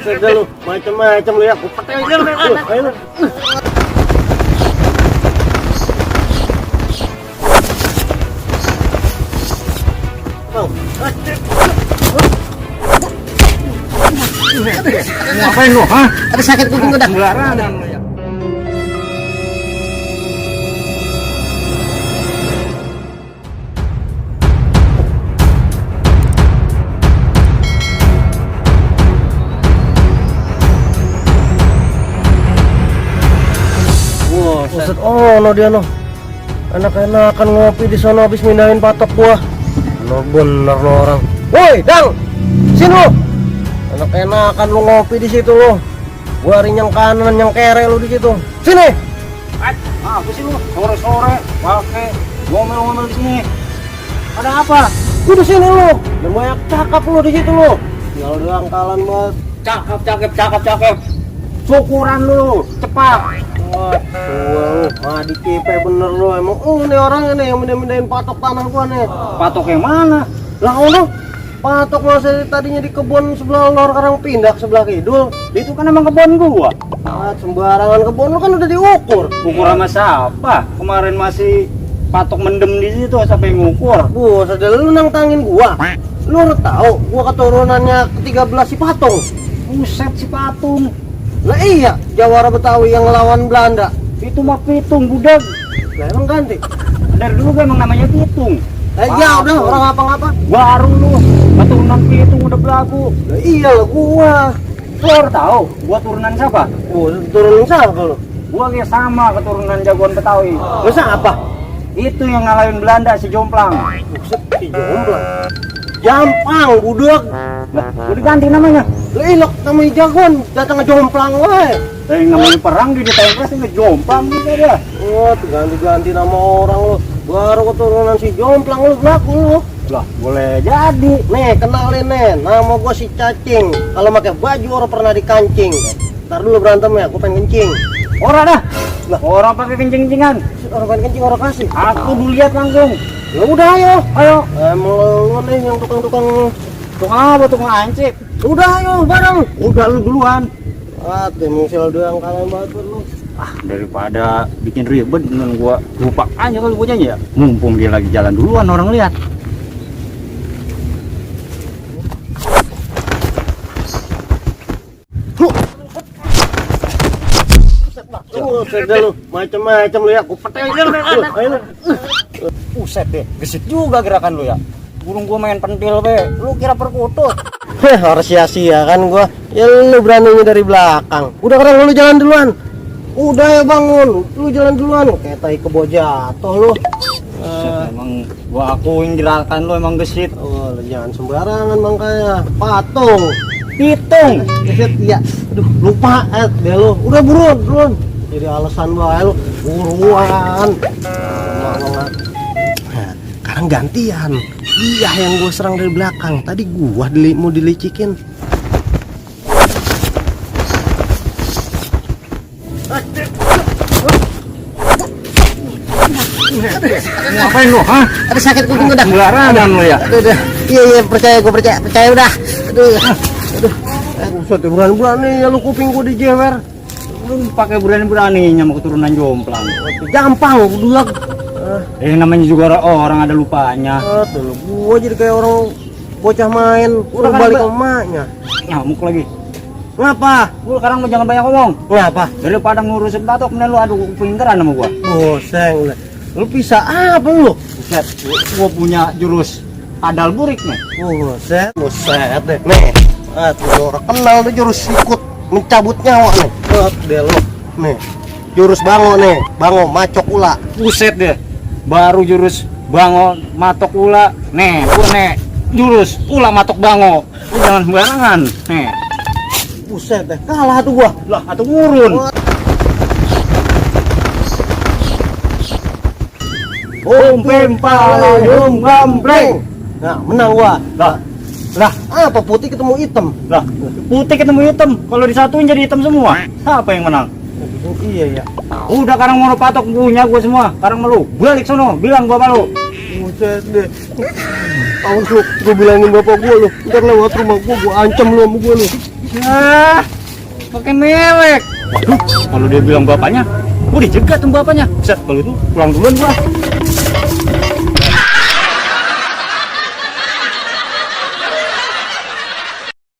Buset dah lu, macam-macam lu ya. Gua pakai aja lu. Ayo lu. Bang, Ngapain lu, ha? ada sakit kuping gua dah. Sembarangan lu ya. Buset, oh no dia no. Enak-enakan ngopi di sana habis mindahin patok gua. No bener lo orang. Woi, Dang. Sini lu. Enak-enakan lu ngopi di situ lu. Gua rinyang kanan, yang kere lu di situ. Sini. Apa sih lu? Sore-sore pakai ngomel-ngomel di sini. Ada apa? Gua di sini lu. Dan banyak cakap lu di situ lu. Ya lu doang kalan banget. Cakep. Syukuran lu, cepat. Wah, lu, di kipe bener lu. Emang ini orang ini yang mindahin patok tanah gua nih. Patok yang mana? Lah lu, patok masa tadinya di kebun sebelah lor, sekarang pindah ke sebelah kidul. Itu kan emang kebun gua. Sembarangan kebun lu kan udah diukur. Ukur sama siapa? Kemarin masih patok mendem di situ, sampai ngukur. Buset, lu nantangin gua. Lu harus tahu, gua keturunannya ke-13 si Patung. Buset si Patung. Lah iya, Jawara Betawi yang ngelawan Belanda. Itu mah Pitung, budak. Lah emang ganti. Dari dulu emang namanya Pitung. Ya udah, orang apa-apa. Baru lu, keturunan Pitung udah belagu. Lah iya lah gua. Lu harus tahu, gua turunan siapa? Turunin siapa lu? Gua kayak sama keturunan jagoan Betawi. Lu siapa? Itu yang ngalahin Belanda, si Jomplang. Buset, si Jomplang. Jampang, budak. Lah, udah diganti namanya. Lah ilok namanya jagoan, datang ke Jomplang wae. Yang namanya perang di Tempes ini Jomplang gitu dia. Oh, ganti-ganti nama orang lu. Baru keturunan si Jomplang lu belaku lu. Lah, boleh jadi. Nih, kenalin nih, nama gua si Cacing. Kalau pakai baju orang pernah dikancing. Ntar dulu berantem ya, gua pengen kencing. Orang dah. Lah, orang pakai kencing-kencingan. Orang pengen kencing, orang kasih. Aku dulu lihat langsung. Ya udah ayo. Ayo. Emang lu nih yang tukang-tukang. Tukang apa? Tukang ansip. Udah ayo, bareng. Udah lu duluan. Misil doang kalian banget lu. Daripada bikin ribet dengan gua lupa aja kalau gua nyanyi ya. Mumpung dia lagi jalan duluan orang lihat. Buset dah lu, macam-macam lu ya. Gua petai aja lu. Ayo lu. Buset deh, gesit juga gerakan lu ya. Burung gua main pentil be, lu kira perkutut. Harus sia-sia kan gua. Ya lu beraninya dari belakang. Udah kadang lu jalan duluan. Udah ya bangun, lu jalan duluan. Kayak tai kebo jatuh lu. Buset, emang gua akuin gerakan lu emang gesit. Oh, lu jangan sembarangan makanya. Patung. Pitung. Gesit ya. Aduh, lupa deh lu. Udah buruan. Jadi alasan bae lu. Buruan. Sekarang gantian. Dia yang gue serang dari belakang. Tadi gua mau dilicikin. Ngapain lu, ha? Ada sakit kuping udah. Sembarangan lu ya. Udah. Iya, percaya udah. Aduh. Buset, berani-berani ya lu kuping gua dijewer. Lu pakai berani-beraninya mau keturunan Jomplang. Gampang, budak. Namanya juga orang ada lupanya. Tuh, gua jadi kayak orang bocah main, udah kan balik ke emaknya. Nyamuk lagi. Ngapa? Lu sekarang mau jangan banyak ngomong. Ngapa? Daripada ngurusin batok, kemudian lu adu pinteran sama gua. Boseng lah. Lu bisa apa lu? Buset, gua punya jurus adal burik nih. Buset deh. Nih, tuh orang kenal tuh jurus ikut mencabut nyawa nih. Deh lu. Nih, jurus bango nih, bango macok ula. Buset deh. Baru jurus bango matok ula. Nih, gua nih jurus ula matok bango. Lu jangan sembarangan. Nih. Buset deh, kalah tuh gua. Lah, atuh ngurun. Umpim palayung gambreng. Nah, menang gua. Lah, apa putih ketemu hitam? Lah, putih ketemu hitam. Kalau disatuin jadi hitam semua. Siapa yang menang? Oh, iya ya. Udah sekarang mau patok punya gua semua. Sekarang malu. Balik sono, bilang gua malu. Buset deh. Awas lu, gua bilangin bapak gua lu. Ntar lewat rumah gua ancam lu sama gua lu. Ya, pakai mewek. Waduh, kalau dia bilang bapaknya, gua dicegat tuh bapaknya. Set, kalau itu pulang duluan gua.